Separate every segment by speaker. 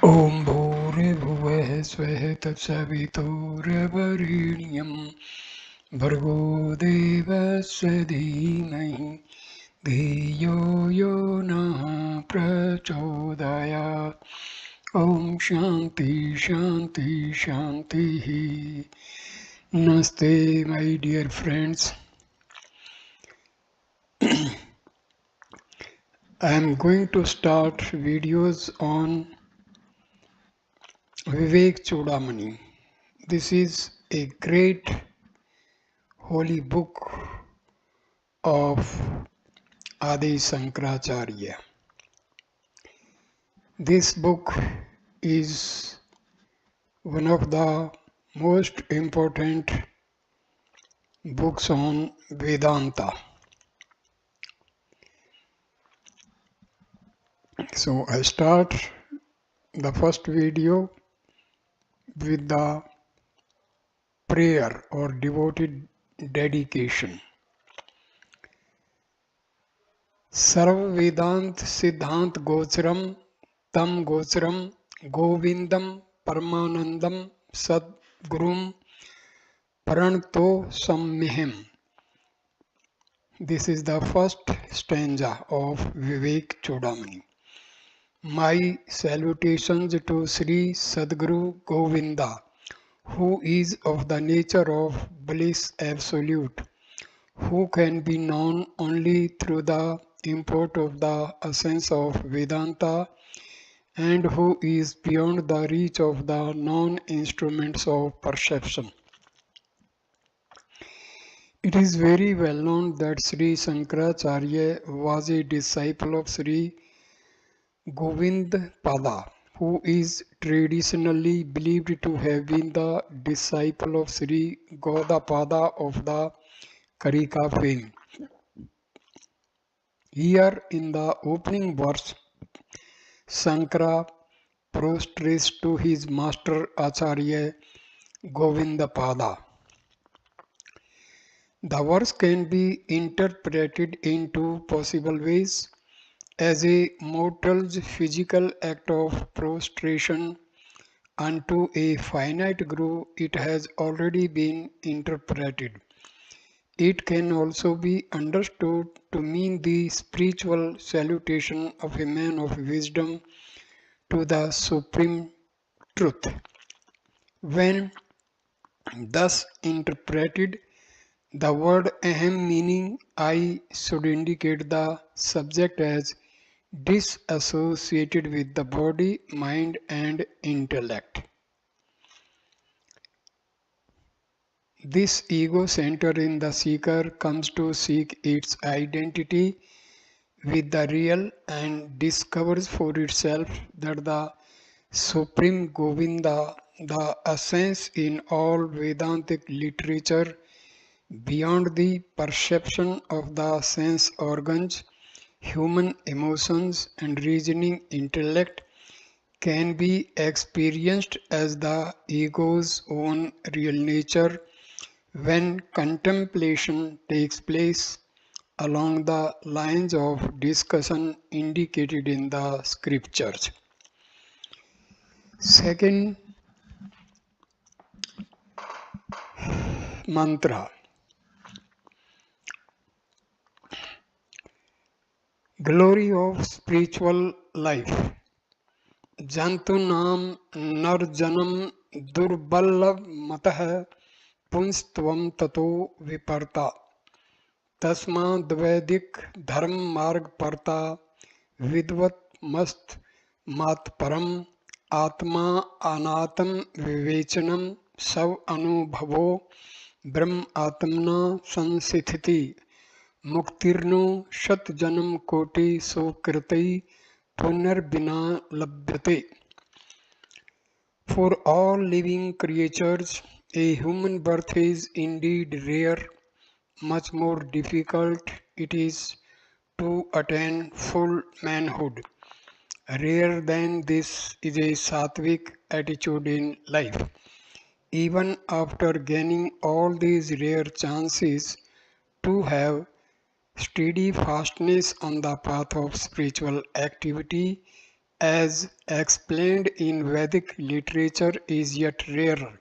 Speaker 1: ॐ भूर्भुवः स्वः तत्सवितुर्वरेण्यं भर्गो देवस्य धीमहि धियो यो नः प्रचोदयात्। ॐ शान्ति शान्ति शान्तिः. Namaste, my dear friends. I am going to start videos on Vivek Chudamani. This is a great holy book of Adi Sankaracharya. This book is one of the most important books on Vedanta. So I start the first video with the prayer or devoted dedication. सर्व वेदांत सिद्धांत गोचरम तम गोचरम गोविंदम परमानंदम सद्गुरुम प्रणतो सम्यहम. This is the first stanza of Vivek Chudamani. My salutations to Sri Sadguru Govinda, who is of the nature of bliss absolute, who can be known only through the import of the essence of Vedanta, and who is beyond the reach of the known instruments of perception. It is very well known that Sri Sankaracharya was a disciple of Sri Govind Pada, who is traditionally believed to have been the disciple of Sri Gaudapada of the Karika fame. Here in the opening verse, Sankara prostrates to his master Acharya Govindapada. The verse can be interpreted in two possible ways: as a mortal's physical act of prostration unto a finite guru. It has already been interpreted. It can also be understood to mean the spiritual salutation of a man of wisdom to the supreme truth. When thus interpreted, the word aham, meaning I, should indicate the subject as disassociated with the body, mind and intellect. This ego center in the seeker comes to seek its identity with the real and discovers for itself that the Supreme Govinda, the essence in all Vedantic literature, beyond the perception of the sense organs, human emotions and reasoning intellect, can be experienced as the ego's own real nature when contemplation takes place along the lines of discussion indicated in the scriptures. Second mantra. Glory of spiritual life. Jantunam narjanam durballab matah पुंस्तवम ततो विपर्ता तस्माद्वैदिक धर्म मार्ग परता विद्वत मस्त मात परम आत्मा अनात्म विवेचनम सब अनुभवो ब्रह्म आत्मना संस्थिति मुक्तिर्नो शत जन्म कोटि सुकृति पुनर्बिना लभ्यते. For all living creatures, a human birth is indeed rare. Much more difficult it is to attain full manhood. Rarer than this is a sattvic attitude in life. Even after gaining all these rare chances to have steady fastness on the path of spiritual activity, as explained in Vedic literature, is yet rarer,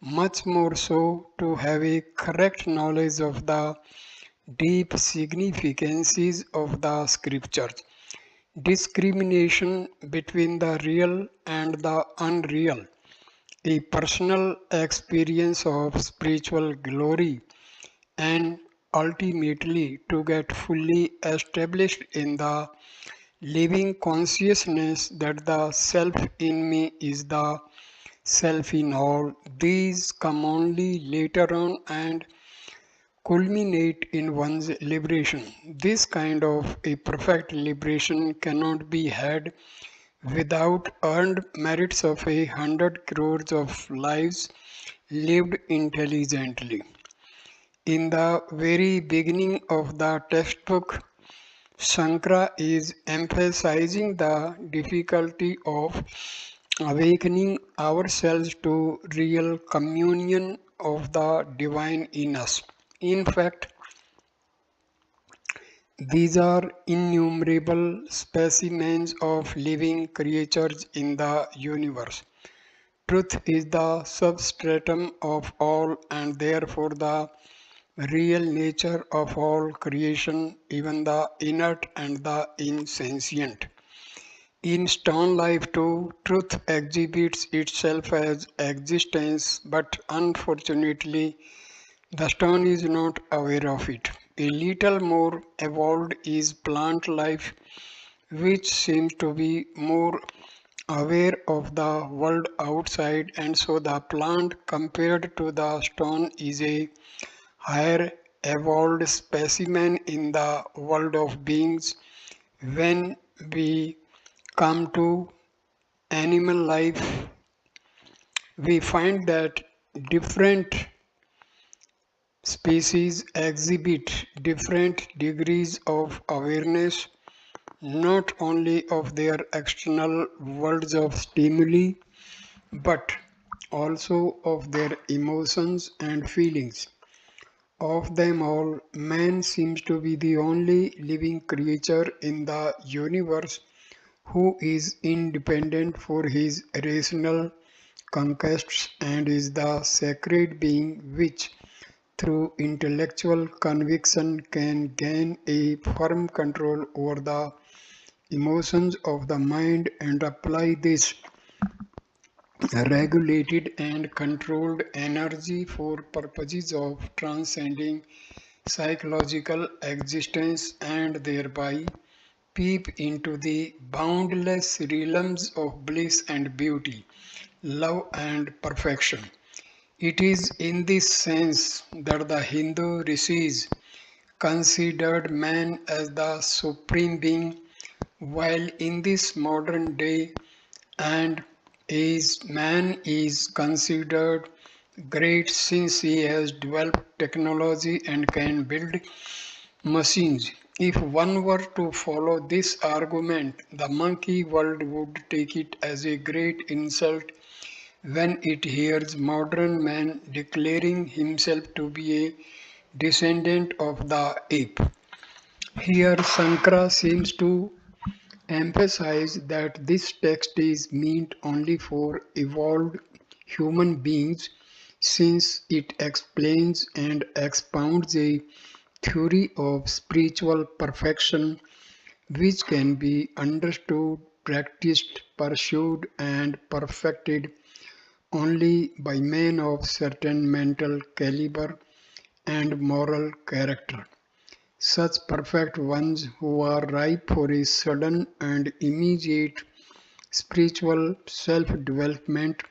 Speaker 1: much more so to have a correct knowledge of the deep significances of the scriptures. Discrimination between the real and the unreal, a personal experience of spiritual glory, and ultimately to get fully established in the living consciousness that the self in me is the self in all. These come only later on and culminate in one's liberation. This kind of a perfect liberation cannot be had without earned merits of 100 crores of lives lived intelligently. In the very beginning of the textbook, Shankara is emphasizing the difficulty of awakening ourselves to real communion of the divine in us. In fact, these are innumerable specimens of living creatures in the universe. Truth is the substratum of all and therefore the real nature of all creation, even the inert and the insentient. In stone life too, truth exhibits itself as existence, but unfortunately, the stone is not aware of it. A little more evolved is plant life, which seems to be more aware of the world outside, and so the plant compared to the stone is a higher evolved specimen in the world of beings. When we come to animal life, we find that different species exhibit different degrees of awareness, not only of their external worlds of stimuli, but also of their emotions and feelings. Of them all, man seems to be the only living creature in the universe who is independent for his rational conquests and is the sacred being which, through intellectual conviction, can gain a firm control over the emotions of the mind and apply this regulated and controlled energy for purposes of transcending psychological existence and thereby peep into the boundless realms of bliss and beauty, love and perfection. It is in this sense that the Hindu rishis considered man as the supreme being, while in this modern day and age man is considered great since he has developed technology and can build machines. If one were to follow this argument, the monkey world would take it as a great insult when it hears modern man declaring himself to be a descendant of the ape. Here Sankara seems to emphasize that this text is meant only for evolved human beings since it explains and expounds a theory of spiritual perfection which can be understood, practiced, pursued, and perfected only by men of certain mental caliber and moral character. Such perfect ones who are ripe for a sudden and immediate spiritual self-development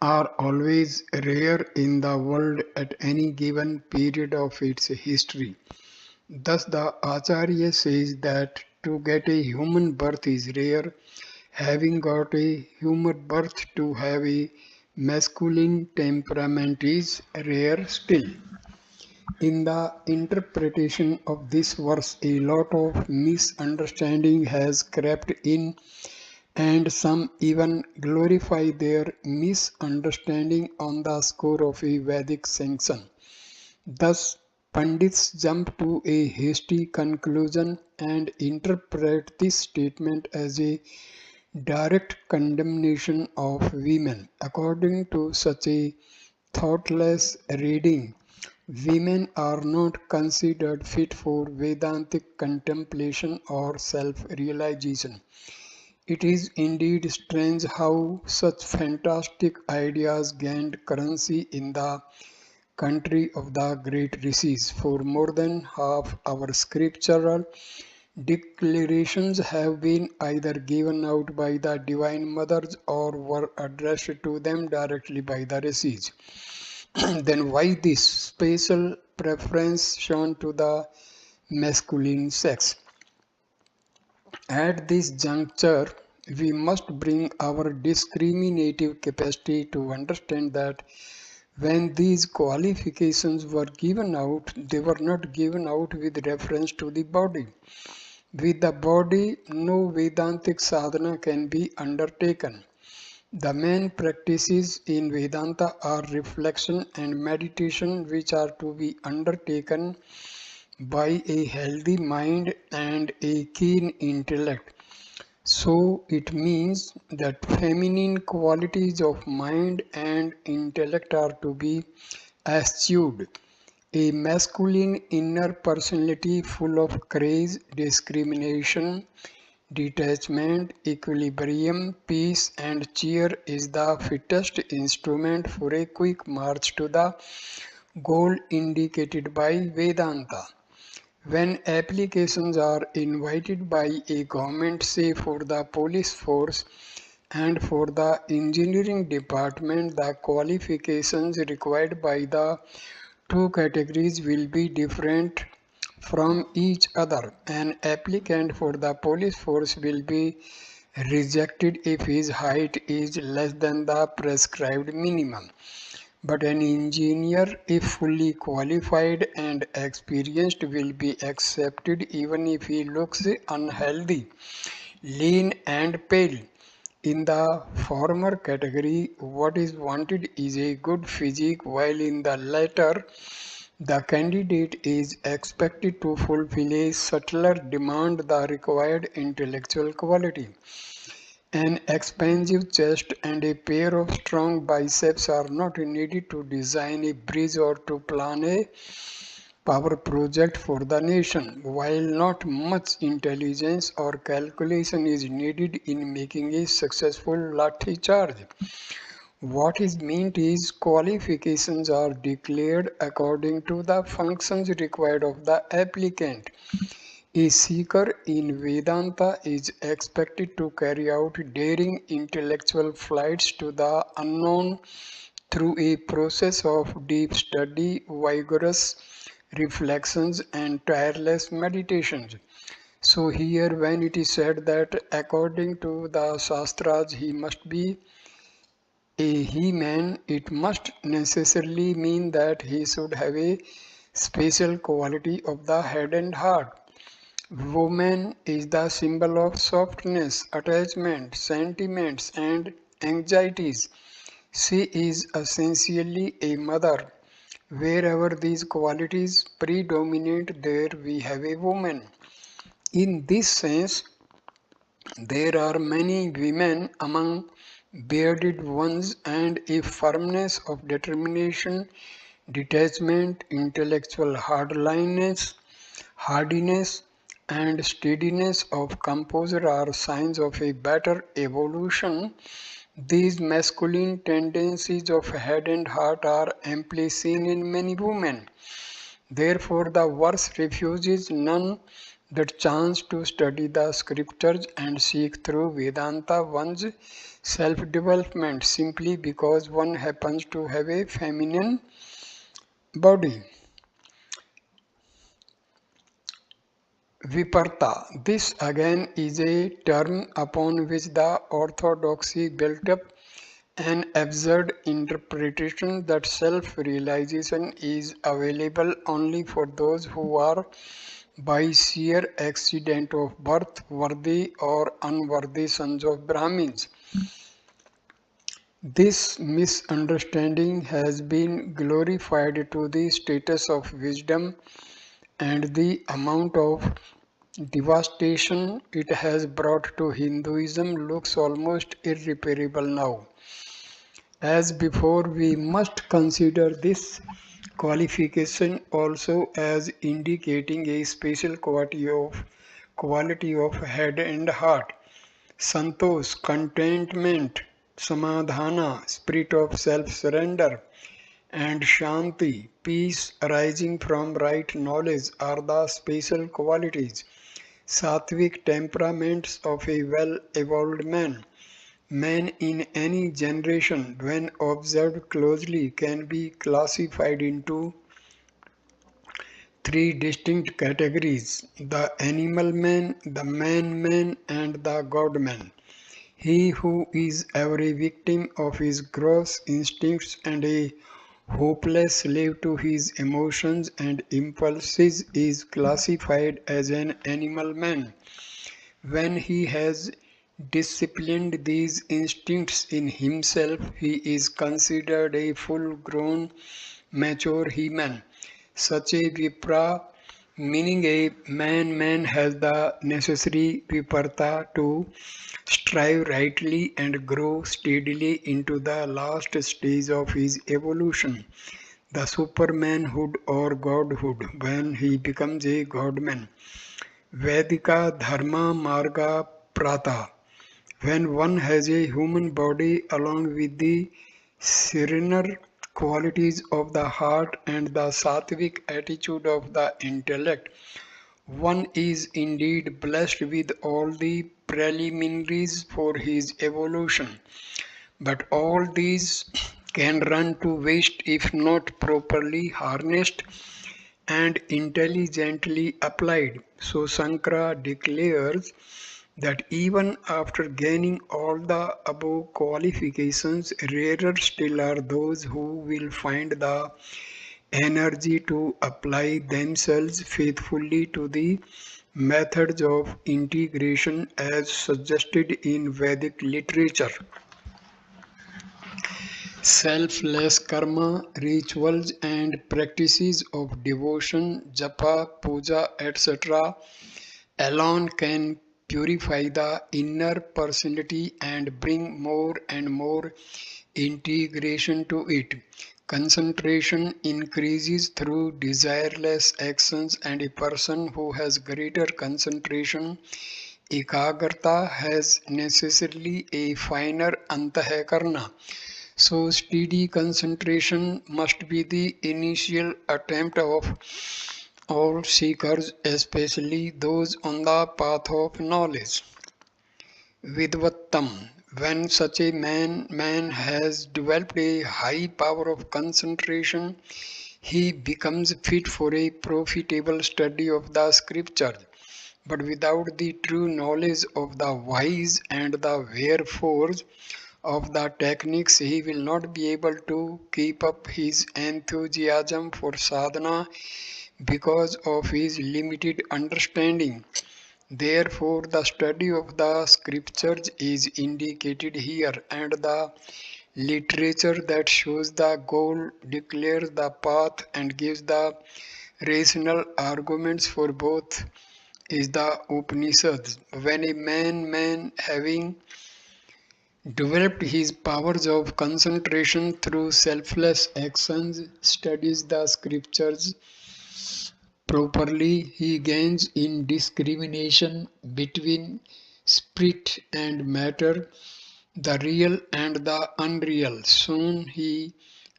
Speaker 1: are always rare in the world at any given period of its history. Thus the Acharya says that to get a human birth is rare, having got a human birth to have a masculine temperament is rare still. In the interpretation of this verse, a lot of misunderstanding has crept in, and some even glorify their misunderstanding on the score of a Vedic sanction. Thus, Pandits jump to a hasty conclusion and interpret this statement as a direct condemnation of women. According to such a thoughtless reading, women are not considered fit for Vedantic contemplation or self-realization. It is indeed strange how such fantastic ideas gained currency in the country of the great rishis. For more than half our scriptural declarations have been either given out by the Divine Mothers or were addressed to them directly by the rishis. Then why this special preference shown to the masculine sex? At this juncture, we must bring our discriminative capacity to understand that when these qualifications were given out, they were not given out with reference to the body. With the body, no Vedantic sadhana can be undertaken. The main practices in Vedanta are reflection and meditation, which are to be undertaken by a healthy mind and a keen intellect. So it means that feminine qualities of mind and intellect are to be eschewed. A masculine inner personality full of courage, discrimination, detachment, equilibrium, peace, and cheer is the fittest instrument for a quick march to the goal indicated by Vedanta. When applications are invited by a government, say for the police force and for the engineering department, the qualifications required by the two categories will be different from each other. An applicant for the police force will be rejected if his height is less than the prescribed minimum. But an engineer, if fully qualified and experienced, will be accepted even if he looks unhealthy, lean and pale. In the former category, what is wanted is a good physique, while in the latter, the candidate is expected to fulfill a subtler demand, the required intellectual quality. An expansive chest and a pair of strong biceps are not needed to design a bridge or to plan a power project for the nation, while not much intelligence or calculation is needed in making a successful lathi charge. What is meant is qualifications are declared according to the functions required of the applicant. A seeker in Vedanta is expected to carry out daring intellectual flights to the unknown through a process of deep study, vigorous reflections, and tireless meditations. So, here, when it is said that according to the Shastras he must be a he man, it must necessarily mean that he should have a special quality of the head and heart. Woman is the symbol of softness, attachment, sentiments, and anxieties. She is essentially a mother. Wherever these qualities predominate, there we have a woman. In this sense, there are many women among bearded ones, and a firmness of determination, detachment, intellectual hardiness, and steadiness of composure are signs of a better evolution. These masculine tendencies of head and heart are amply seen in many women. Therefore, the verse refuses none that chance to study the scriptures and seek through Vedanta one's self-development simply because one happens to have a feminine body. Viparta. This again is a term upon which the orthodoxy built up an absurd interpretation that self-realization is available only for those who are by sheer accident of birth worthy or unworthy sons of Brahmins. This misunderstanding has been glorified to the status of wisdom, and the amount of devastation it has brought to Hinduism looks almost irreparable now. As before, we must consider this qualification also as indicating a special quality of head and heart. Santosh, contentment, samadhana, spirit of self-surrender, and shanti, peace arising from right knowledge are the special qualities, sattvic temperaments of a well-evolved man. Men in any generation, when observed closely, can be classified into three distinct categories: the animal man, the man man, and the God man. He who is ever a victim of his gross instincts and a hopeless slave to his emotions and impulses is classified as an animal man. When he has disciplined these instincts in himself, he is considered a full grown, mature human. Such a vipra, meaning a man has the necessary viparta to strive rightly and grow steadily into the last stage of his evolution, the supermanhood or godhood, when he becomes a godman. Vedika Dharma Marga Prata. When one has a human body along with the serener qualities of the heart and the sattvic attitude of the intellect, one is indeed blessed with all the preliminaries for his evolution. But all these can run to waste if not properly harnessed and intelligently applied. So Sankara declares that even after gaining all the above qualifications, rarer still are those who will find the energy to apply themselves faithfully to the methods of integration as suggested in Vedic literature. Selfless karma, rituals and practices of devotion, japa, puja, etc. alone can purify the inner personality and bring more and more integration to it. Concentration increases through desireless actions, and a person who has greater concentration, ekagrata, has necessarily a finer antahakarna. So, steady concentration must be the initial attempt of all seekers, especially those on the path of knowledge. Vidvattam. When such a man has developed a high power of concentration, he becomes fit for a profitable study of the scriptures. But without the true knowledge of the whys and the wherefores of the techniques, he will not be able to keep up his enthusiasm for sadhana because of his limited understanding. Therefore, the study of the scriptures is indicated here, and the literature that shows the goal, declares the path, and gives the rational arguments for both is the Upanishads. When a man having developed his powers of concentration through selfless actions studies the scriptures properly, he gains in discrimination between spirit and matter, the real and the unreal. Soon he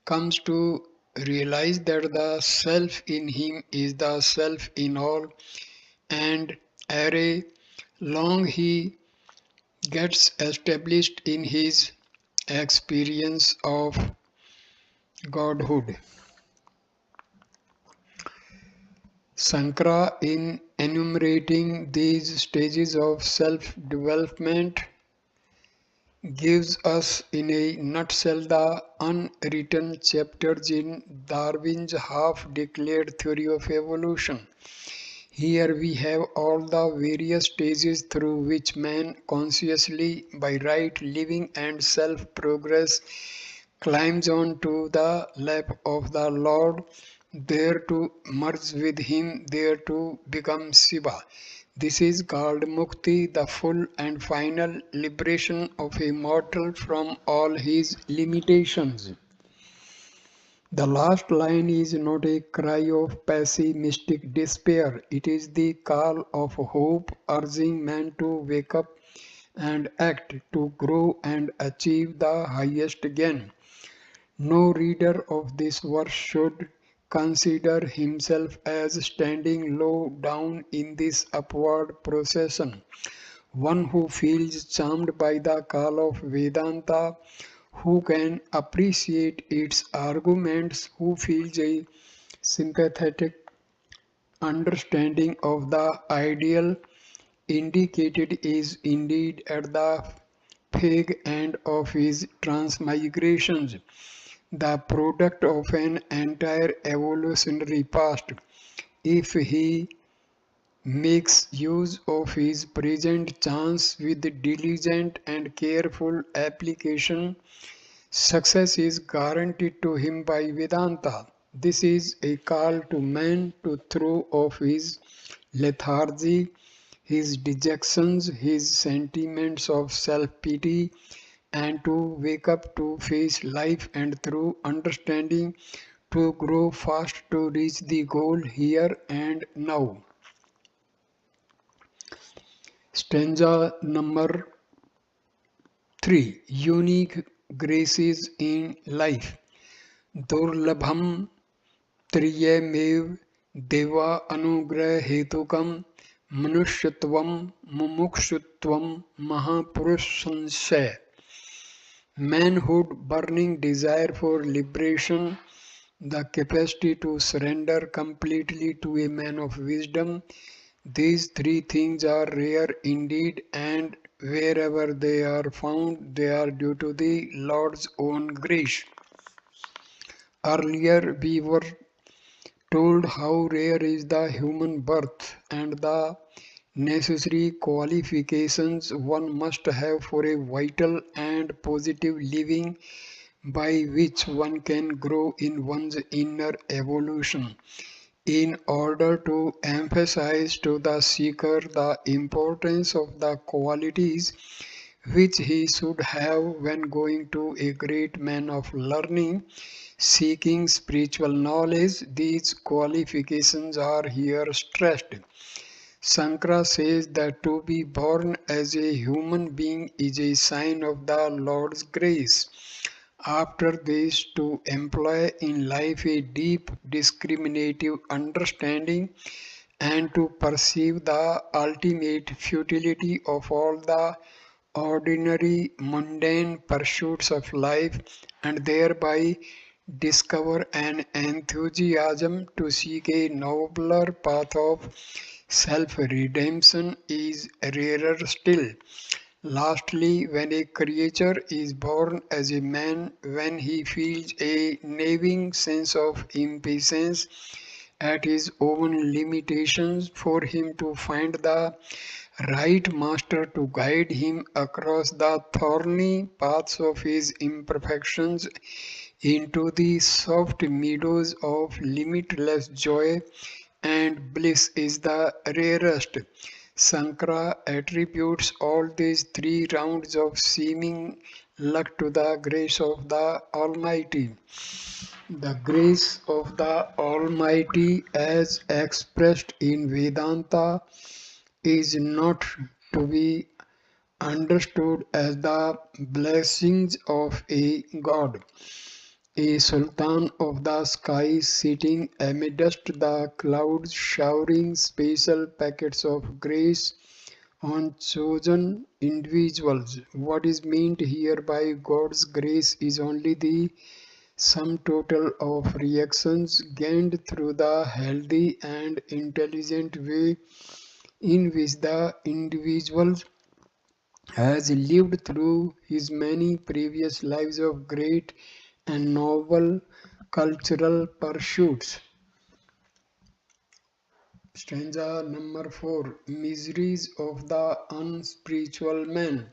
Speaker 1: comes to realize that the self in him is the self in all, and ere long he gets established in his experience of godhood. Sankara, in enumerating these stages of self development, gives us in a nutshell the unwritten chapters in Darwin's half declared theory of evolution. Here we have all the various stages through which man consciously, by right living and self-progress, climbs on to the lap of the Lord, there to merge with him, there to become Shiva. This is called Mukti, the full and final liberation of a mortal from all his limitations. The last line is not a cry of pessimistic despair, it is the call of hope urging man to wake up and act, to grow and achieve the highest gain. No reader of this verse should consider himself as standing low down in this upward procession. One who feels charmed by the call of Vedanta, who can appreciate its arguments, who feels a sympathetic understanding of the ideal indicated is indeed at the fag end of his transmigrations, the product of an entire evolutionary past. If he makes use of his present chance with diligent and careful application, success is guaranteed to him by Vedanta. This is a call to man to throw off his lethargy, his dejections, his sentiments of self-pity, and to wake up to face life and through understanding to grow fast to reach the goal here and now. Stanza number 3. Unique graces in life. Durlabham त्रियमेव देवा अनुग्रह हेतुकम मनुष्यत्वम मुमुक्षुत्वम महापुरुष संशय. Manhood, burning desire for liberation, the capacity to surrender completely to a man of wisdom. These three things are rare indeed, and wherever they are found, they are due to the Lord's own grace. Earlier we were told how rare is the human birth and the necessary qualifications one must have for a vital and positive living by which one can grow in one's inner evolution. In order to emphasize to the seeker the importance of the qualities which he should have when going to a great man of learning, seeking spiritual knowledge, these qualifications are here stressed. Sankara says that to be born as a human being is a sign of the Lord's grace. After this, to employ in life a deep discriminative understanding and to perceive the ultimate futility of all the ordinary mundane pursuits of life and thereby discover an enthusiasm to seek a nobler path of self-redemption is rarer still. Lastly, when a creature is born as a man, when he feels a gnawing sense of impatience at his own limitations, for him to find the right master to guide him across the thorny paths of his imperfections into the soft meadows of limitless joy and bliss is the rarest. Sankara attributes all these three rounds of seeming luck to the grace of the Almighty. The grace of the Almighty, as expressed in Vedanta, is not to be understood as the blessings of a god, a sultan of the sky sitting amidst the clouds showering special packets of grace on chosen individuals. What is meant here by God's grace is only the sum total of reactions gained through the healthy and intelligent way in which the individual has lived through his many previous lives of great and noble cultural pursuits. Stanza number 4. Miseries of the unspiritual man.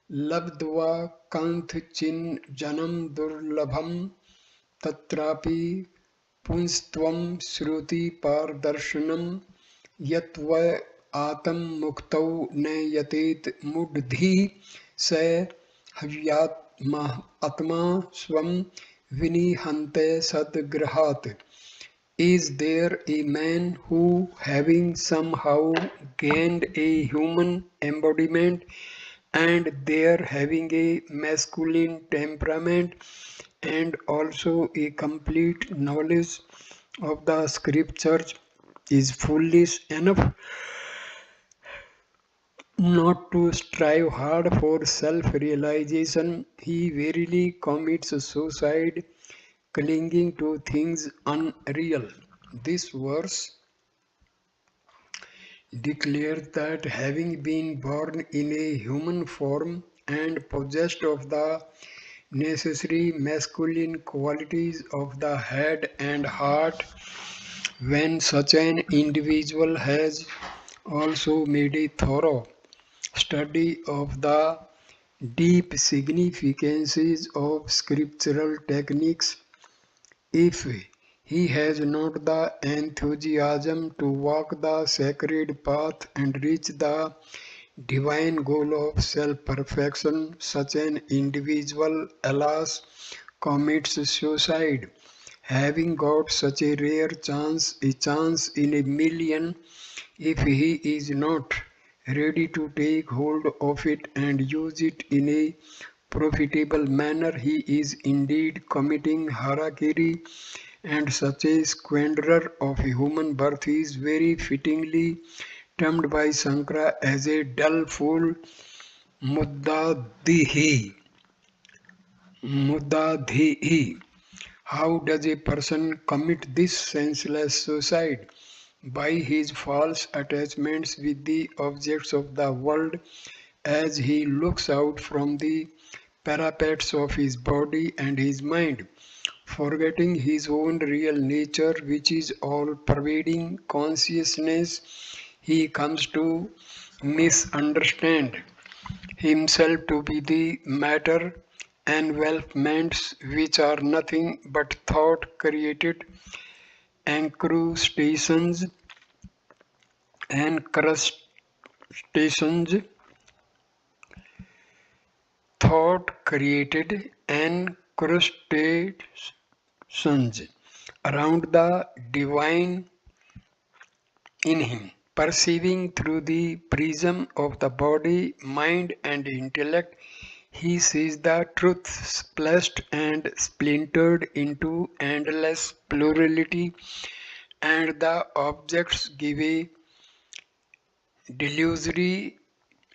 Speaker 1: Labdva kanth chin janam durlabham tatrapi punstvam shruti pardarshanam yatva atam muktau ne yatet mudhi se havyatma atma swam vinihante sadgrahat. Is there a man who, having somehow gained a human embodiment and there having a masculine temperament and also a complete knowledge of the scriptures, is foolish enough not to strive hard for self-realization? He verily commits suicide clinging to things unreal. This verse declares that having been born in a human form and possessed of the necessary masculine qualities of the head and heart, when such an individual has also made a thorough study of the deep significances of scriptural techniques, if he has not the enthusiasm to walk the sacred path and reach the divine goal of self-perfection, such an individual, alas, commits suicide, having got such a rare chance, a chance in a million. If he is not ready to take hold of it and use it in a profitable manner, he is indeed committing harakiri, and such a squanderer of a human birth is very fittingly termed by Sankara as a dull fool, muddadihi. Muddadihi. How does a person commit this senseless suicide? By his false attachments with the objects of the world, as he looks out from the parapets of his body and his mind, forgetting his own real nature, which is all pervading consciousness. He comes to misunderstand himself to be the matter envelopments which are nothing but thought created incrustations encrustations thought created encrustations around the divine in him. Perceiving through the prism of the body, mind, and intellect, he sees the truth splashed and splintered into endless plurality, and the objects give a delusory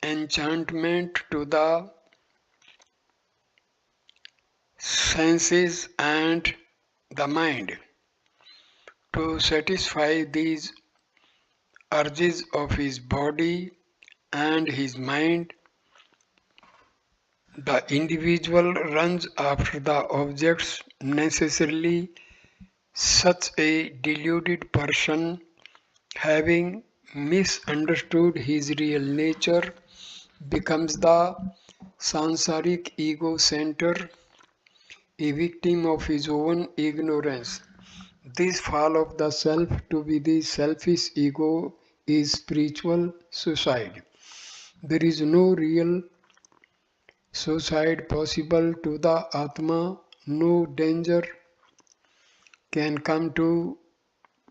Speaker 1: enchantment to the senses and the mind. To satisfy these urges of his body and his mind, the individual runs after the objects. Necessarily, such a deluded person, having misunderstood his real nature, becomes the sansaric ego center, a victim of his own ignorance. This fall of the self to be the selfish ego is spiritual suicide. There is no real suicide possible to the Atma. No danger can come to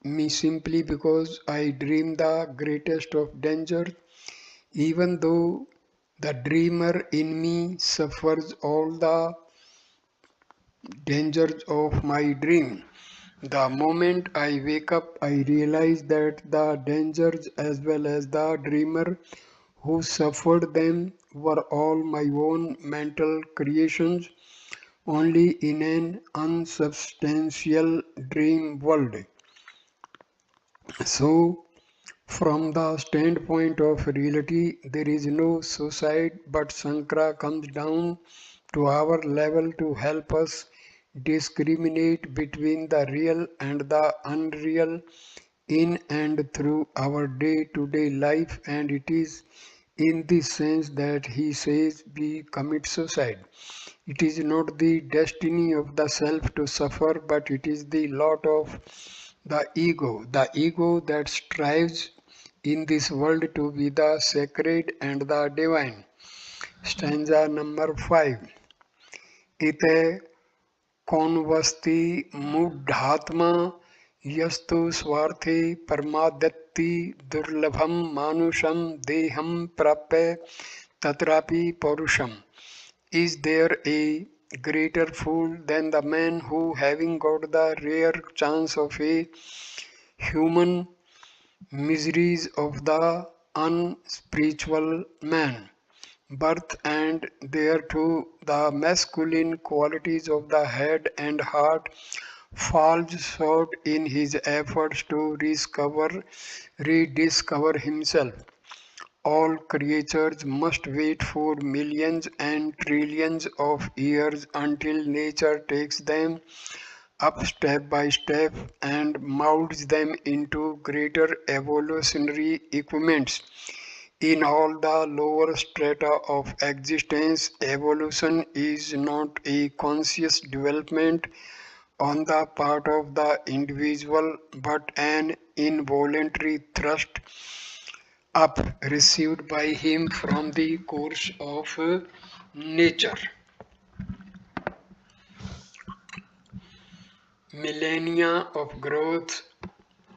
Speaker 1: me simply because I dream the greatest of dangers, even though the dreamer in me suffers all the dangers of my dream. The moment I wake up, I realize that the dangers as well as the dreamer who suffered them were all my own mental creations, only in an unsubstantial dream world. So, from the standpoint of reality, there is no suicide, but Sankara comes down to our level to help us discriminate between the real and the unreal in and through our day-to-day life, and it is in this sense that he says we commit suicide. It is not the destiny of the self to suffer, but it is the lot of the ego that strives in this world to be the sacred and the divine. Stanza number 5. Ite कौनवस्ति मूढ़ात्मा यस्तु स्वार्थे परमादत्ति दुर्लभम मानुषम देहम प्राप्य तत्रापि पौरुषम. Is there a greater fool than the man who, having got the rare chance of a human miseries of the unspiritual man, birth, and thereto the masculine qualities of the head and heart, falls short in his efforts to rediscover himself? All creatures must wait for millions and trillions of years until nature takes them up step by step and molds them into greater evolutionary equipments. In all the lower strata of existence, evolution is not a conscious development on the part of the individual, but an involuntary thrust up received by him from the course of nature. Millennia of growth,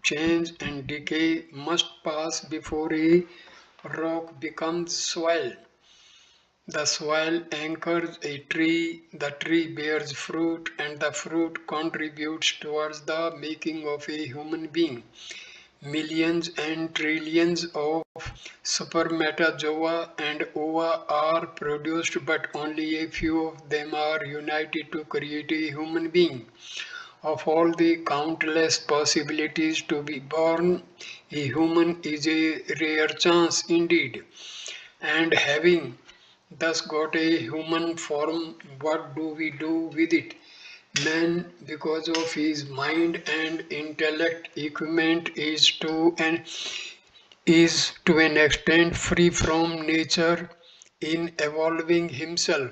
Speaker 1: change, and decay must pass before a rock becomes soil. The soil anchors a tree, the tree bears fruit, and the fruit contributes towards the making of a human being. Millions and trillions of spermatozoa and ova are produced, but only a few of them are united to create a human being. Of all the countless possibilities to be born, a human is a rare chance indeed. And having thus got a human form, what do we do with it? Man, because of his mind and intellect equipment, is to an extent free from nature in evolving himself.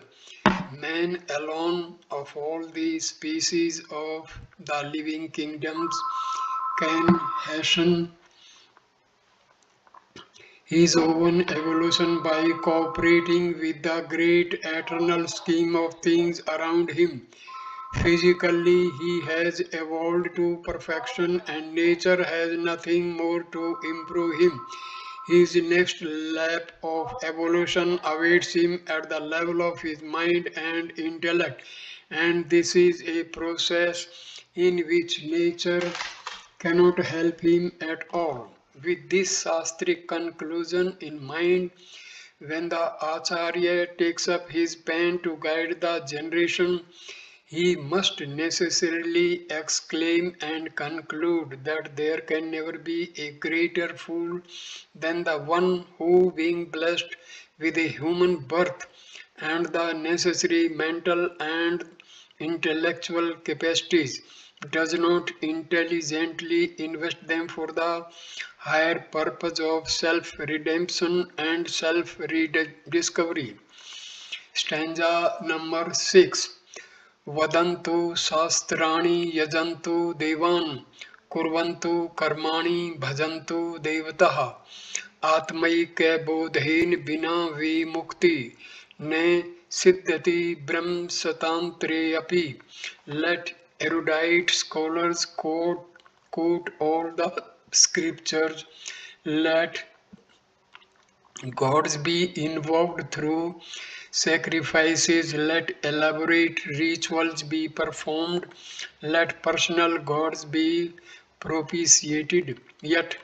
Speaker 1: Man alone of all the species of the living kingdoms can hasten his own evolution by cooperating with the great eternal scheme of things around him. Physically, he has evolved to perfection, and nature has nothing more to improve him. His next lap of evolution awaits him at the level of his mind and intellect, and this is a process in which nature cannot help him at all. With this Shastric conclusion in mind, when the Acharya takes up his pen to guide the generation, he must necessarily exclaim and conclude that there can never be a greater fool than the one who, being blessed with a human birth and the necessary mental and intellectual capacities, does not intelligently invest them for the higher purpose of self-redemption and self-rediscovery. Stanza number 6. वदन्तु शास्त्राणि यजन्तु देवान् कुर्वन्तु कर्माणि भजन्तु देवतः आत्मैक्यबोधेन विना विमुक्ति न सिद्ध्यति ब्रह्मसतान्त्रे अपि. Let erudite scholars quote all the scriptures. Let gods be invoked through sacrifices, let elaborate rituals be performed, let personal gods be propitiated. Yet,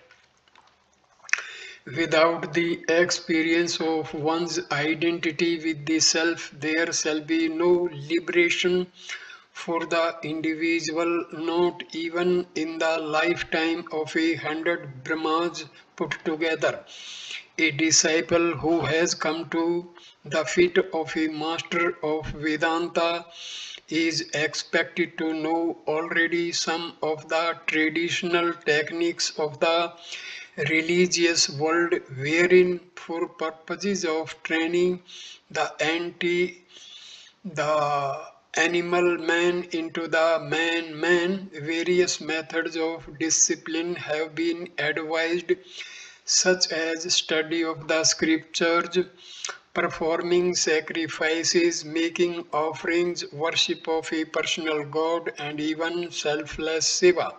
Speaker 1: without the experience of one's identity with the self, there shall be no liberation for the individual, not even in the lifetime of 100 Brahmas, put together. A disciple who has come to the feet of a master of Vedanta is expected to know already some of the traditional techniques of the religious world, wherein for purposes of training the the animal man into the man, various methods of discipline have been advised, such as study of the scriptures, performing sacrifices, making offerings, worship of a personal god, and even selfless seva.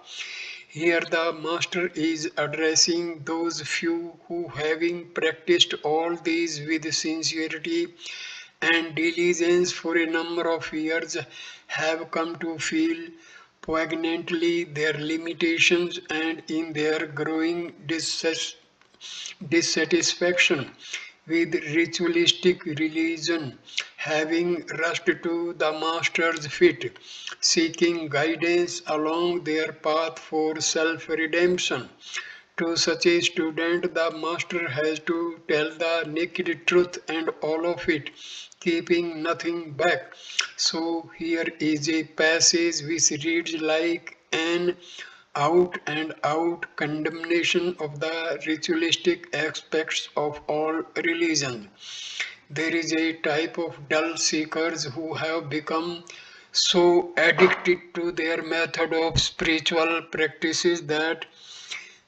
Speaker 1: Here the Master is addressing those few who, having practiced all these with sincerity and diligence for a number of years, have come to feel poignantly their limitations and in their growing dissatisfaction with ritualistic religion, having rushed to the Master's feet, seeking guidance along their path for self redemption. To such a student, the Master has to tell the naked truth and all of it, keeping nothing back. So, here is a passage which reads like an out and out condemnation of the ritualistic aspects of all religions. There is a type of dull seekers who have become so addicted to their method of spiritual practices that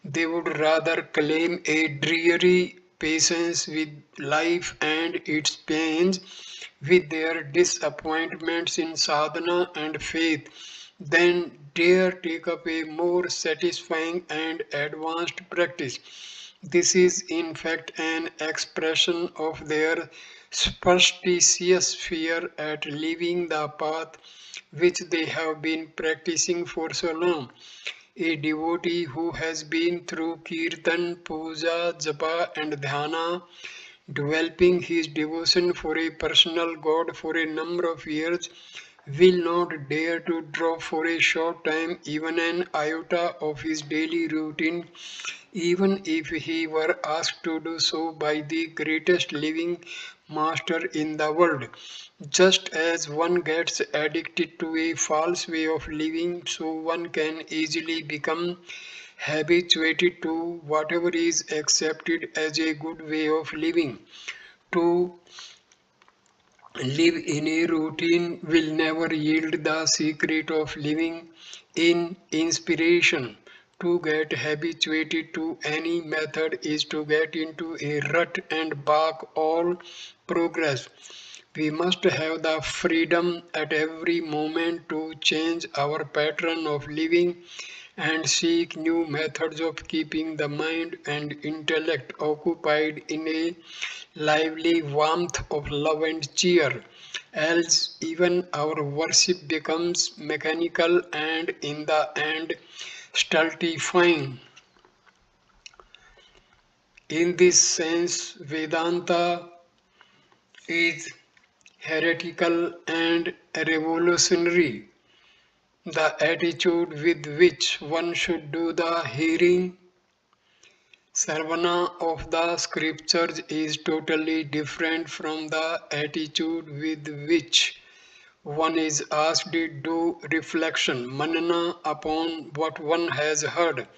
Speaker 1: they would rather claim a dreary patience with life and its pains, with their disappointments in sadhana and faith, than dare take up a more satisfying and advanced practice. This is in fact an expression of their superstitious fear at leaving the path which they have been practicing for so long. A devotee who has been through kirtan, puja, japa, and dhyana, developing his devotion for a personal god for a number of years, will not dare to drop for a short time even an iota of his daily routine, even if he were asked to do so by the greatest living master in the world. Just as one gets addicted to a false way of living, so one can easily become habituated to whatever is accepted as a good way of living. To live in a routine will never yield the secret of living in inspiration. To get habituated to any method is to get into a rut and balk all progress. We must have the freedom at every moment to change our pattern of living and seek new methods of keeping the mind and intellect occupied in a lively warmth of love and cheer. Else, even our worship becomes mechanical and in the end stultifying. In this sense, Vedanta is heretical and revolutionary. The attitude with which one should do the hearing Sarvana of the scriptures is totally different from the attitude with which one is asked to do reflection, manana upon what one has heard.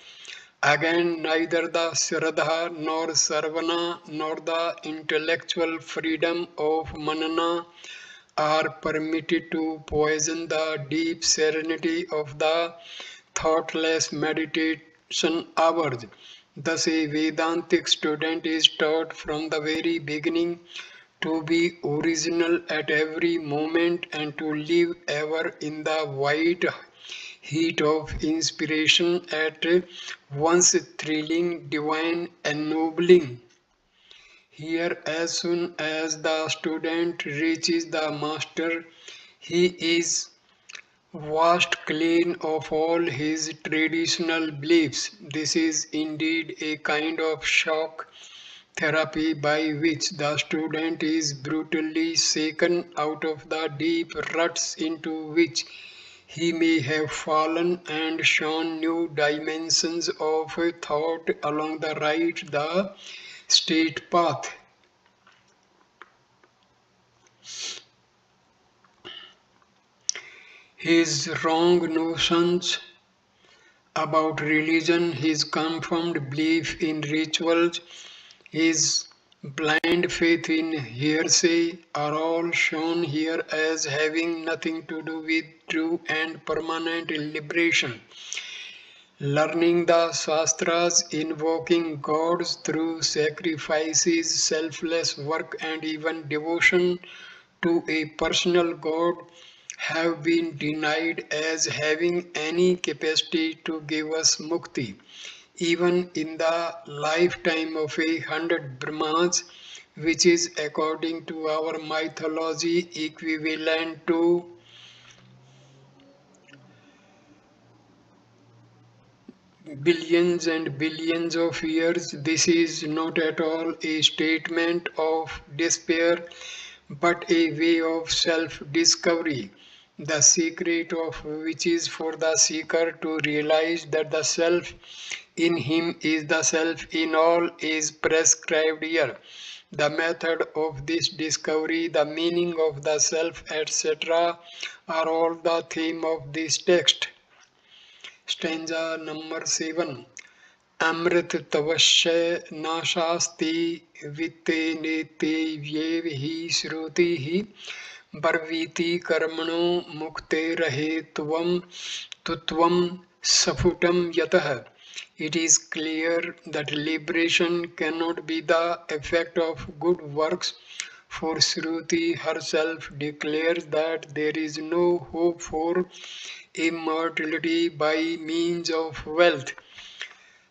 Speaker 1: Again, neither the Shraddha nor Sarvana nor the intellectual freedom of manana are permitted to poison the deep serenity of the thoughtless meditation hours. Thus, a Vedantic student is taught from the very beginning to be original at every moment and to live ever in the white heat of inspiration at once thrilling, divine, ennobling. Here, as soon as the student reaches the master, he is washed clean of all his traditional beliefs. This is indeed a kind of shock therapy by which the student is brutally shaken out of the deep ruts into which He may have fallen and shown new dimensions of thought along the straight path. His wrong notions about religion, his confirmed belief in rituals, his blind faith in hearsay are all shown here as having nothing to do with true and permanent liberation. Learning the Shastras, invoking gods through sacrifices, selfless work, and even devotion to a personal god have been denied as having any capacity to give us mukti, even in the lifetime of 100 Brahmas, which is according to our mythology equivalent to billions and billions of years. This is not at all a statement of despair, but a way of self discovery, the secret of which is for the seeker to realize that the self in him is the self in all is prescribed here. The method of this discovery, the meaning of the self, etc., are all the theme of this text. Stanza number 7. Amrit tavasya nashasti vitte nete vyev hi shruti hi barviti karmano mukte rahe tutvam safutam yatah. It is clear that liberation cannot be the effect of good works, for Shruti herself declares that there is no hope for immortality by means of wealth.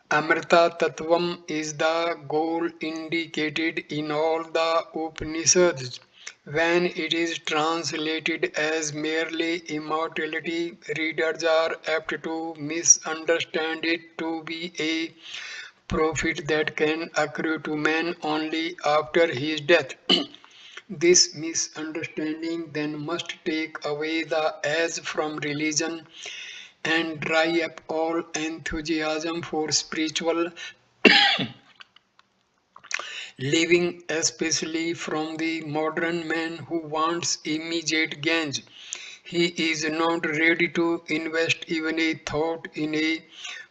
Speaker 1: Amrita Tattvam is the goal indicated in all the Upanishads. When it is translated as merely immortality, readers are apt to misunderstand it to be a profit that can accrue to man only after his death. This misunderstanding then must take away the as from religion and dry up all enthusiasm for spiritual living, especially from the modern man who wants immediate gains. He is not ready to invest even a thought in a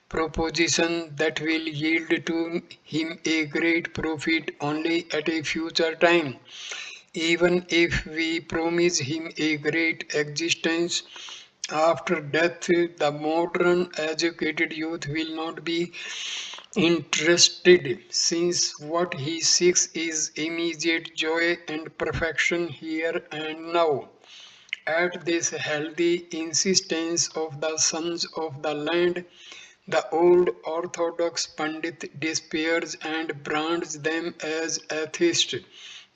Speaker 1: proposition that will yield to him a great profit only at a future time. Even if we promise him a great existence after death, the modern educated youth will not be interested, since what he seeks is immediate joy and perfection here and now. At this healthy insistence of the sons of the land, the old orthodox Pandit despairs and brands them as atheists.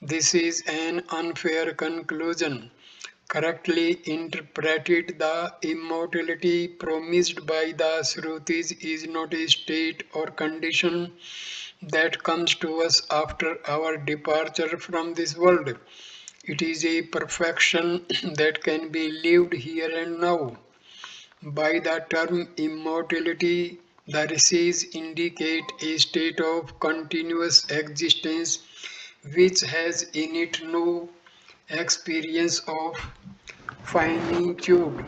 Speaker 1: This is an unfair conclusion. Correctly interpreted, the immortality promised by the Shrutis is not a state or condition that comes to us after our departure from this world. It is a perfection that can be lived here and now. By the term immortality, the rishis indicate a state of continuous existence which has in it no experience of finitude.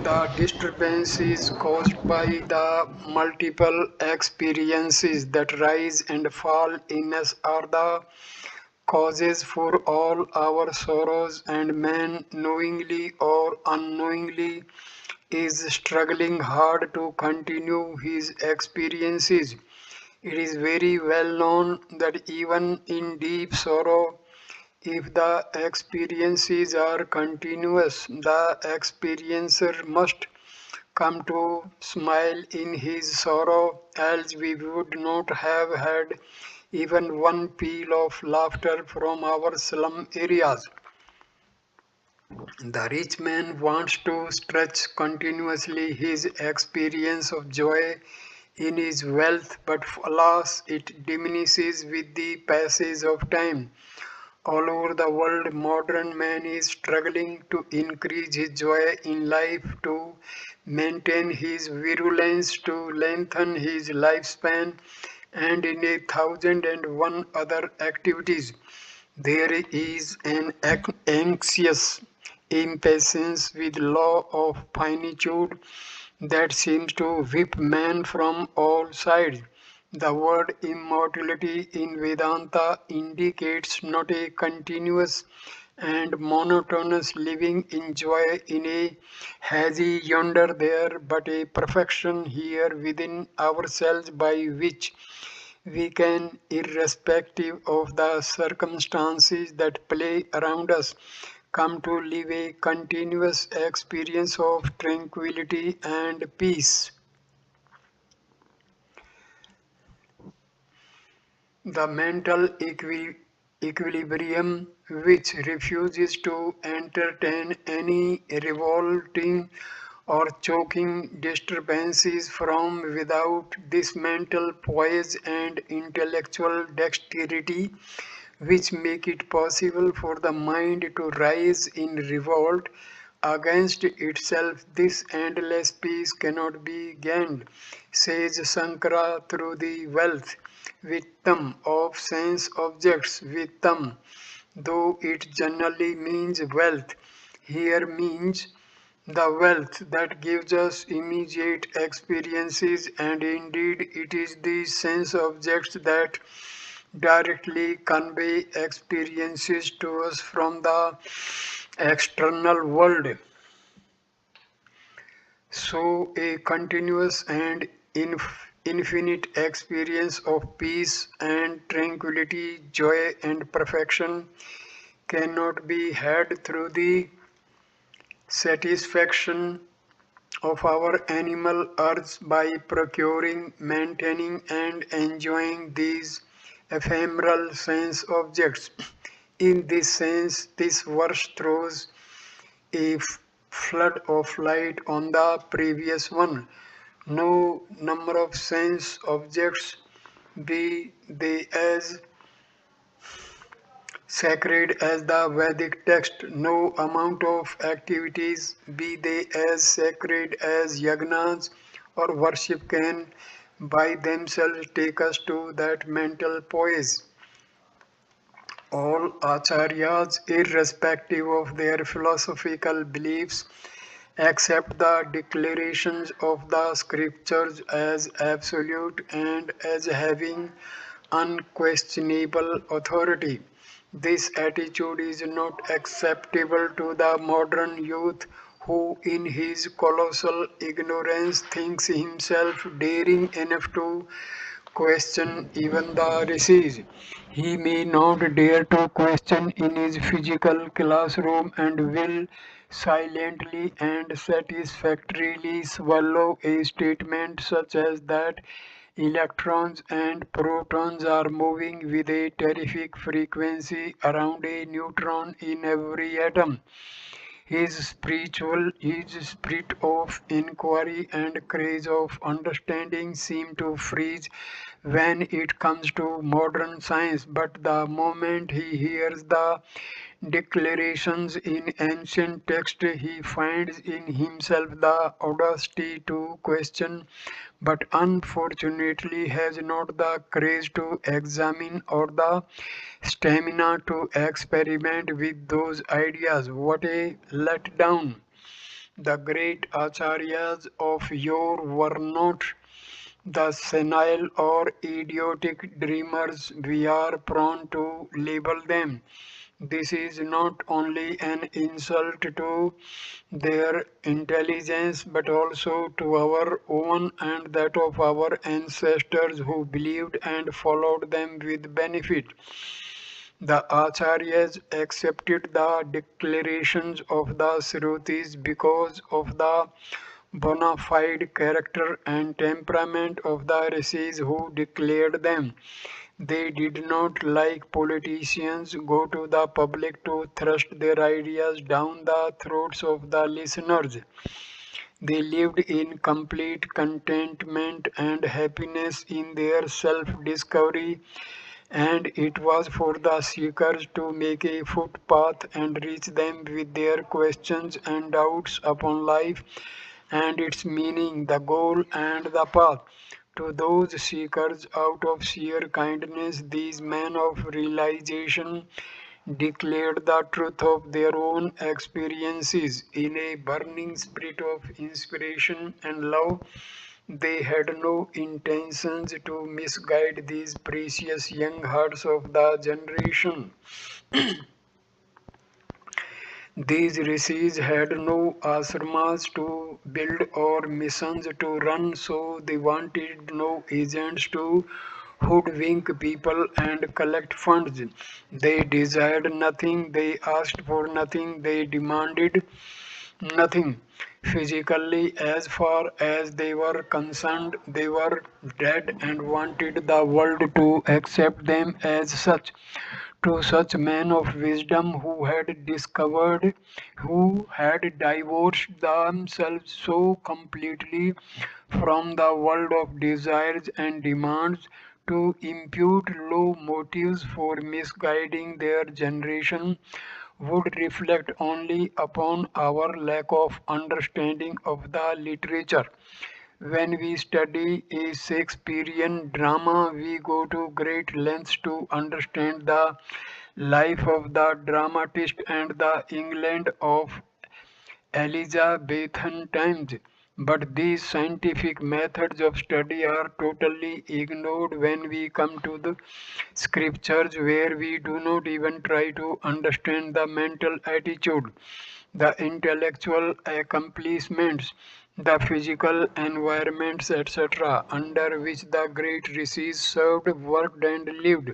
Speaker 1: The disturbance is caused by the multiple experiences that rise and fall in us are the causes for all our sorrows, and man, knowingly or unknowingly, is struggling hard to continue his experiences. It is very well known that even in deep sorrow, if the experiences are continuous, the experiencer must come to smile in his sorrow, else we would not have had even one peal of laughter from our slum areas. The rich man wants to stretch continuously his experience of joy in his wealth, but alas, it diminishes with the passage of time. All over the world, modern man is struggling to increase his joy in life, to maintain his virulence, to lengthen his lifespan, and in 1,001 other activities. There is an anxious impatience with law of finitude that seems to whip man from all sides. The word immortality in Vedanta indicates not a continuous and monotonous living in joy in a hazy yonder there, but a perfection here within ourselves by which we can, irrespective of the circumstances that play around us, come to live a continuous experience of tranquility and peace. The mental equilibrium, which refuses to entertain any revolting or choking disturbances from without, this mental poise and intellectual dexterity which make it possible for the mind to rise in revolt against itself. This endless peace cannot be gained, says Sankara, through the wealth, vittam, of sense objects, vittam, though it generally means wealth, here means the wealth that gives us immediate experiences, and indeed it is these sense objects that directly convey experiences to us from the external world. So, a continuous and infinite experience of peace and tranquility, joy and perfection cannot be had through the satisfaction of our animal urge by procuring, maintaining, and enjoying these ephemeral sense objects. In this sense, this verse throws a flood of light on the previous one. No number of sense objects, be they as sacred as the Vedic text, no amount of activities, be they as sacred as yagnas or worship, can by themselves take us to that mental poise. All acharyas, irrespective of their philosophical beliefs, accept the declarations of the scriptures as absolute and as having unquestionable authority. This attitude is not acceptable to the modern youth who, in his colossal ignorance, thinks himself daring enough to question even the rishis. He may not dare to question in his physical classroom and will silently and satisfactorily swallow a statement such as that electrons and protons are moving with a terrific frequency around a neutron in every atom. His spirit of inquiry and craze of understanding seem to freeze when it comes to modern science, but the moment he hears the declarations in ancient text, he finds in himself the audacity to question, but unfortunately has not the courage to examine or the stamina to experiment with those ideas. What a letdown! The great acharyas of yore were not the senile or idiotic dreamers we are prone to label them. This is not only an insult to their intelligence but also to our own and that of our ancestors who believed and followed them with benefit. The Acharyas accepted the declarations of the Shrutis because of the bona fide character and temperament of the rishis who declared them. They did not, like politicians, go to the public to thrust their ideas down the throats of the listeners. They lived in complete contentment and happiness in their self discovery and it was for the seekers to make a footpath and reach them with their questions and doubts upon life and its meaning, the goal, and the path. To those seekers, out of sheer kindness, these men of realization declared the truth of their own experiences in a burning spirit of inspiration and love. They had no intentions to misguide these precious young hearts of the generation. These rishis had no ashrams to build or missions to run, so they wanted no agents to hoodwink people and collect funds. They desired nothing, they asked for nothing, they demanded nothing. Physically, as far as they were concerned, they were dead and wanted the world to accept them as such. To such men of wisdom who had divorced themselves so completely from the world of desires and demands to impute low motives for misguiding their generation would reflect only upon our lack of understanding of the literature. When we study a Shakespearean drama, we go to great lengths to understand the life of the dramatist and the England of Elizabethan times. But these scientific methods of study are totally ignored when we come to the scriptures, where we do not even try to understand the mental attitude, the intellectual accomplishments, the physical environments, etc., under which the great rishis served, worked, and lived.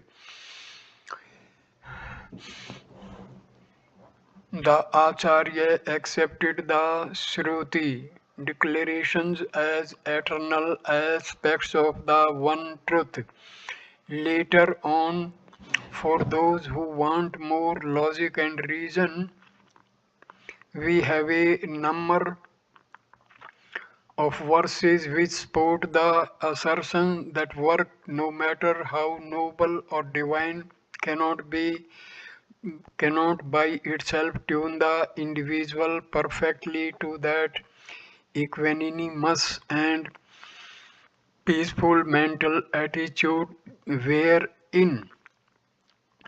Speaker 1: The Acharya accepted the Shruti declarations as eternal aspects of the one truth. Later on, for those who want more logic and reason, we have a number of verses which support the assertion that work, no matter how noble or divine, cannot by itself tune the individual perfectly to that equanimous and peaceful mental attitude wherein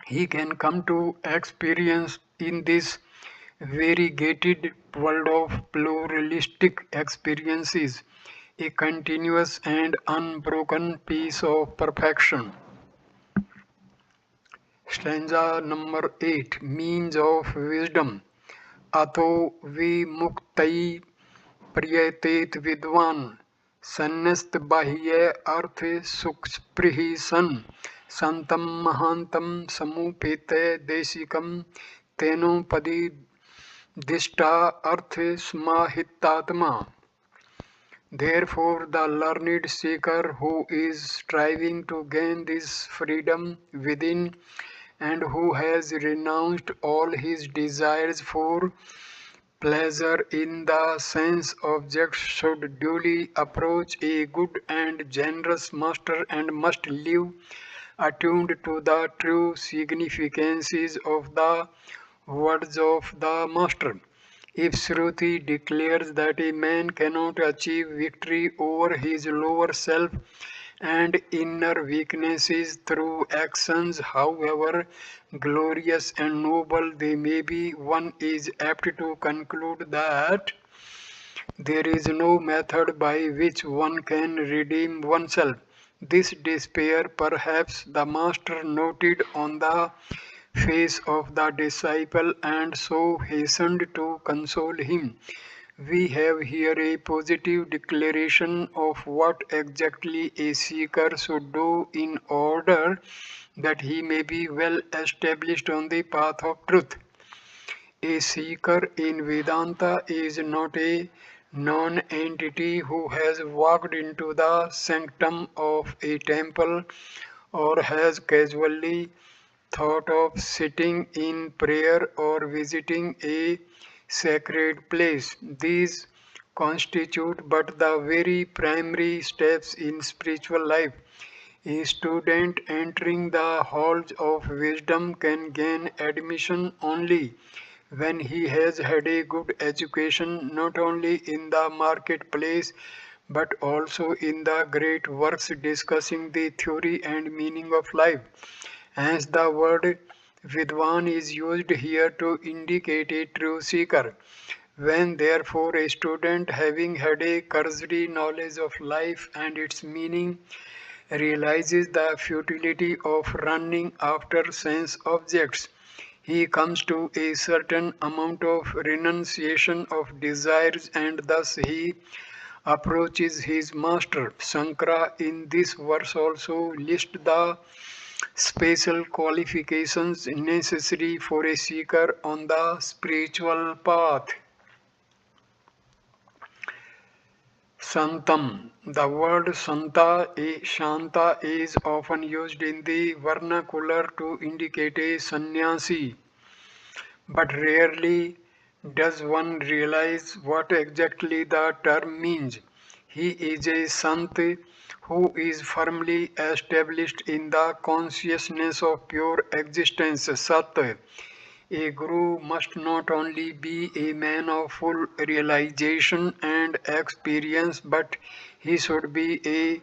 Speaker 1: he can come to experience in this variegated world of pluralistic experiences a continuous and unbroken peace of perfection. Stanza number 8, Means of Wisdom. Atho vimuktai prietet vidvan sannist bahye arthe suksprihi san santam mahantam samupete desikam teno padi dishta arthe smahitatma. Therefore, the learned seeker who is striving to gain this freedom within and who has renounced all his desires for pleasure in the sense objects should duly approach a good and generous master and must live attuned to the true significances of the words of the master. If Shruti declares that a man cannot achieve victory over his lower self and inner weaknesses through actions, however glorious and noble they may be, one is apt to conclude that there is no method by which one can redeem oneself. This despair perhaps the master noted on the face of the disciple and so hastened to console him. We have here a positive declaration of what exactly a seeker should do in order that he may be well established on the path of truth. A seeker in Vedanta is not a non-entity who has walked into the sanctum of a temple or has casually thought of sitting in prayer or visiting a sacred place. These constitute but the very primary steps in spiritual life. A student entering the halls of wisdom can gain admission only when he has had a good education not only in the marketplace but also in the great works discussing the theory and meaning of life. Hence, the word Vidwan is used here to indicate a true seeker. When therefore a student having had a cursory knowledge of life and its meaning realizes the futility of running after sense objects, he comes to a certain amount of renunciation of desires and thus he approaches his master. Sankara in this verse also lists the special qualifications necessary for a seeker on the spiritual path. Santam. The word Shanta is often used in the vernacular to indicate a sannyasi, but rarely does one realize what exactly the term means. He is a sant who is firmly established in the consciousness of pure existence, Sat. A guru must not only be a man of full realization and experience, but he should be a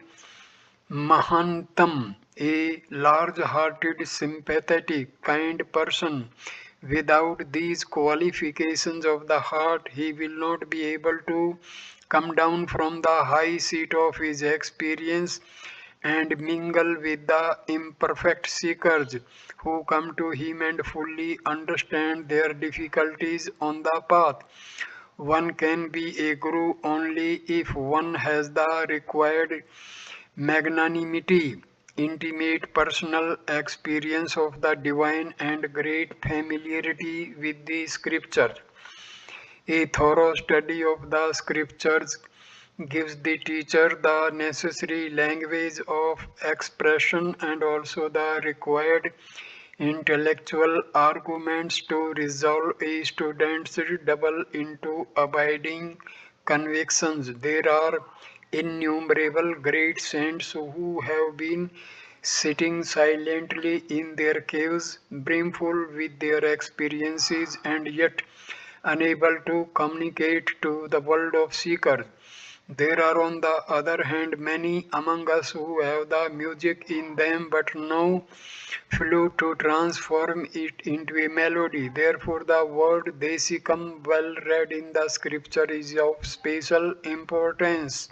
Speaker 1: Mahantam, a large-hearted, sympathetic, kind person. Without these qualifications of the heart, he will not be able to come down from the high seat of his experience and mingle with the imperfect seekers who come to him and fully understand their difficulties on the path. One can be a guru only if one has the required magnanimity, intimate personal experience of the divine, and great familiarity with the scriptures. A thorough study of the scriptures gives the teacher the necessary language of expression and also the required intellectual arguments to resolve a student's double into abiding convictions. There are innumerable great saints who have been sitting silently in their caves, brimful with their experiences, and yet unable to communicate to the world of seekers. There are, on the other hand, many among us who have the music in them but no flute to transform it into a melody. Therefore, the word Desikam, well read in the scripture, is of special importance.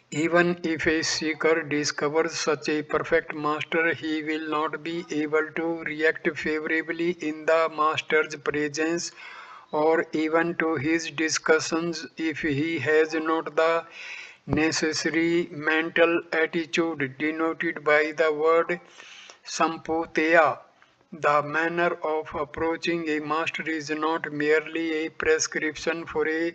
Speaker 1: Even if a seeker discovers such a perfect master, he will not be able to react favorably in the master's presence or even to his discussions if he has not the necessary mental attitude denoted by the word samputeya. The manner of approaching a master is not merely a prescription for a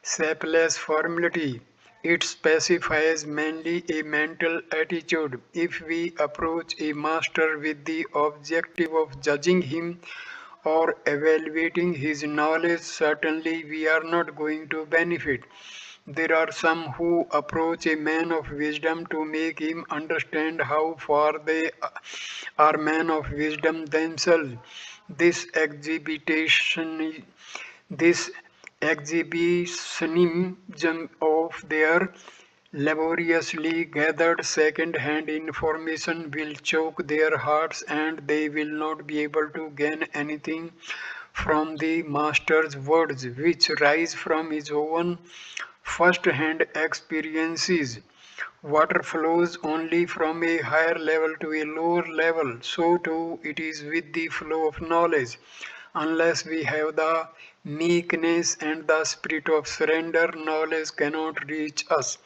Speaker 1: shapeless formality. It specifies mainly a mental attitude. If we approach a master with the objective of judging him or evaluating his knowledge, certainly we are not going to benefit. There are some who approach a man of wisdom to make him understand how far they are men of wisdom themselves. This exhibition, this exhibitionism of their laboriously gathered second-hand information will choke their hearts and they will not be able to gain anything from the master's words which rise from his own first-hand experiences. Water flows only from a higher level to a lower level. So too it is with the flow of knowledge. Unless we have the meekness and the spirit of surrender, knowledge cannot reach us.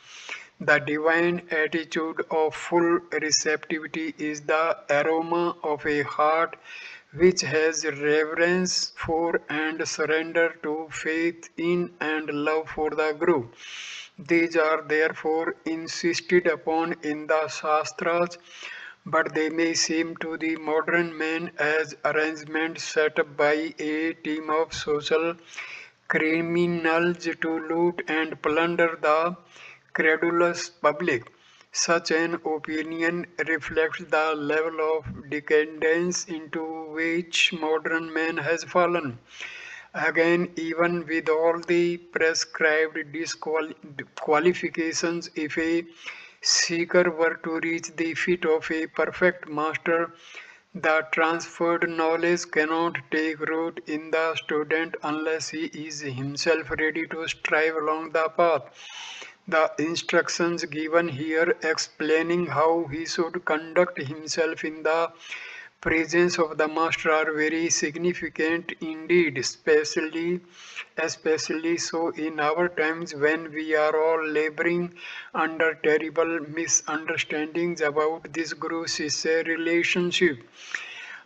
Speaker 1: The divine attitude of full receptivity is the aroma of a heart which has reverence for and surrender to faith in and love for the Guru. These are therefore insisted upon in the Shastras, but they may seem to the modern man as arrangements set up by a team of social criminals to loot and plunder the credulous public. Such an opinion reflects the level of decadence into which modern man has fallen. Again, even with all the prescribed qualifications, if a seeker were to reach the feet of a perfect master, the transferred knowledge cannot take root in the student unless he is himself ready to strive along the path. The instructions given here explaining how he should conduct himself in the presence of the master are very significant indeed, especially so in our times when we are all laboring under terrible misunderstandings about this Guru Sisya relationship.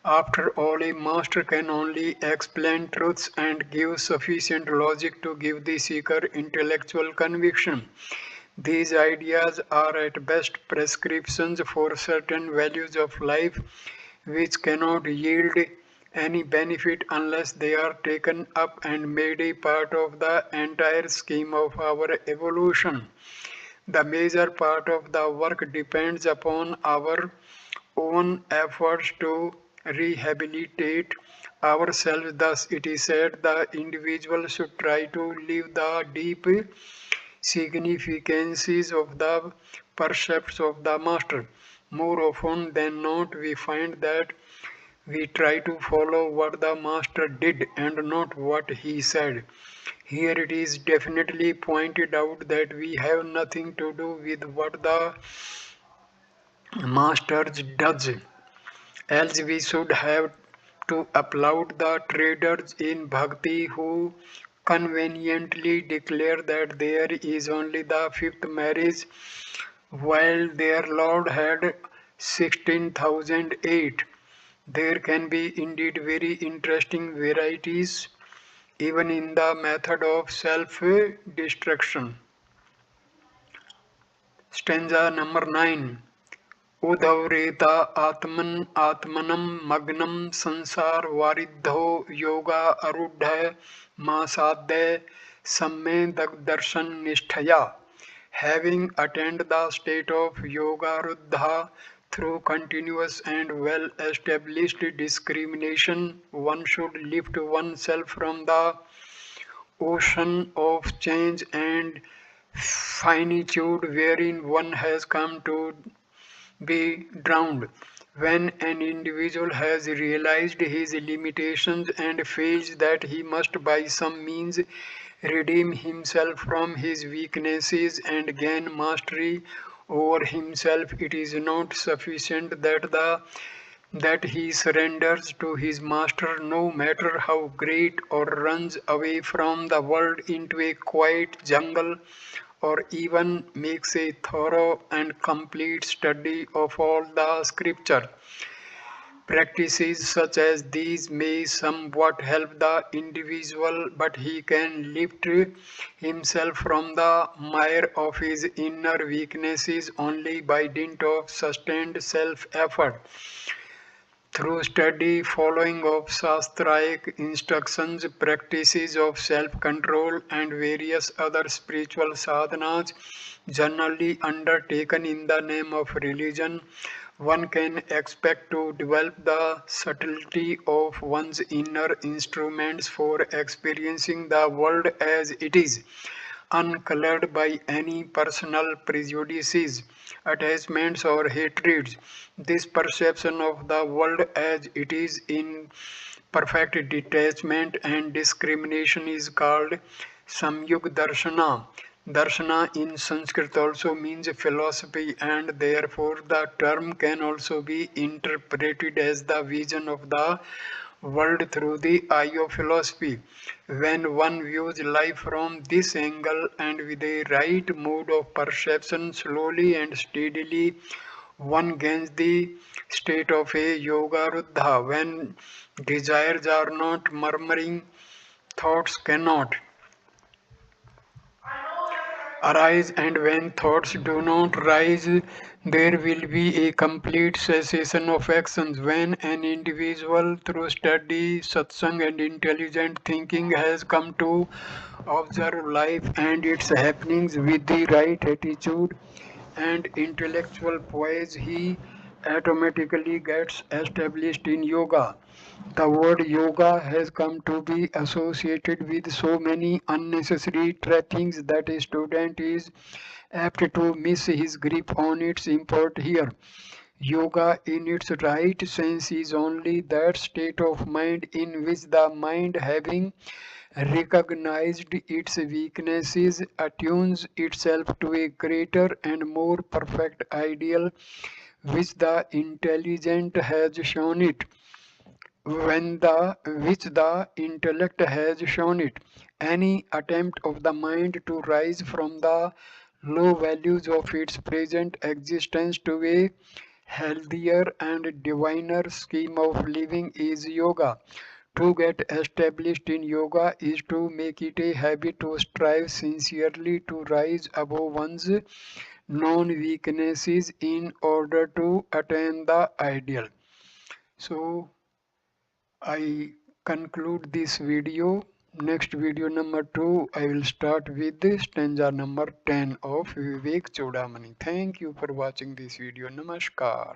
Speaker 1: After all, a master can only explain truths and give sufficient logic to give the seeker intellectual conviction. These ideas are at best prescriptions for certain values of life which cannot yield any benefit unless they are taken up and made a part of the entire scheme of our evolution. The major part of the work depends upon our own efforts to rehabilitate ourselves. Thus, it is said the individual should try to live the deep significances of the percepts of the master. More often than not, we find that we try to follow what the master did and not what he said. Here it is definitely pointed out that we have nothing to do with what the master does, else we should have to applaud the traders in bhakti who conveniently declare that there is only the fifth marriage while their Lord had 16,008. There can be indeed very interesting varieties even in the method of self destruction. Stanza number 9. उदव्रेता आत्मनं मग्नं संसार वारिधो योगा आरूढ़ मासाद्य सम्यक दर्शन निष्ठया. Having attained the state of yogaruddha through continuous and well established discrimination, one should lift oneself from the ocean of change and finitude wherein one has come to be drowned. When an individual has realized his limitations and feels that he must by some means redeem himself from his weaknesses and gain mastery over himself, it is not sufficient that he surrenders to his master no matter how great, or runs away from the world into a quiet jungle, or even makes a thorough and complete study of all the scripture. Practices such as these may somewhat help the individual, but he can lift himself from the mire of his inner weaknesses only by dint of sustained self effort. Through study, following of Shastraic instructions, practices of self-control and various other spiritual sadhanas generally undertaken in the name of religion, one can expect to develop the subtlety of one's inner instruments for experiencing the world as it is, uncolored by any personal prejudices, attachments, or hatreds. This perception of the world as it is in perfect detachment and discrimination is called Samyug Darshana. Darshana in Sanskrit also means philosophy, and therefore the term can also be interpreted as the vision of the world through the eye of philosophy. When one views life from this angle and with a right mode of perception, slowly and steadily, one gains the state of a yoga ruddha. When desires are not murmuring, thoughts cannot arise, and when thoughts do not rise, there will be a complete cessation of actions. When an individual, through study, satsang, and intelligent thinking, has come to observe life and its happenings with the right attitude, and intellectual poise, he automatically gets established in yoga. The word yoga has come to be associated with so many unnecessary trappings that a student is apt to miss his grip on its import here. Yoga, in its right sense, is only that state of mind in which the mind, having recognized its weaknesses, attunes itself to a greater and more perfect ideal which the intelligent has shown it. When the which the intellect has shown it, any attempt of the mind to rise from the low values of its present existence to a healthier and diviner scheme of living is yoga. To get established in yoga is to make it a habit to strive sincerely to rise above one's known weaknesses in order to attain the ideal. So I conclude this video. Next video number 2, I will start with the stanza number 10 of Vivek Chudamani. Thank you for watching this video. Namaskar.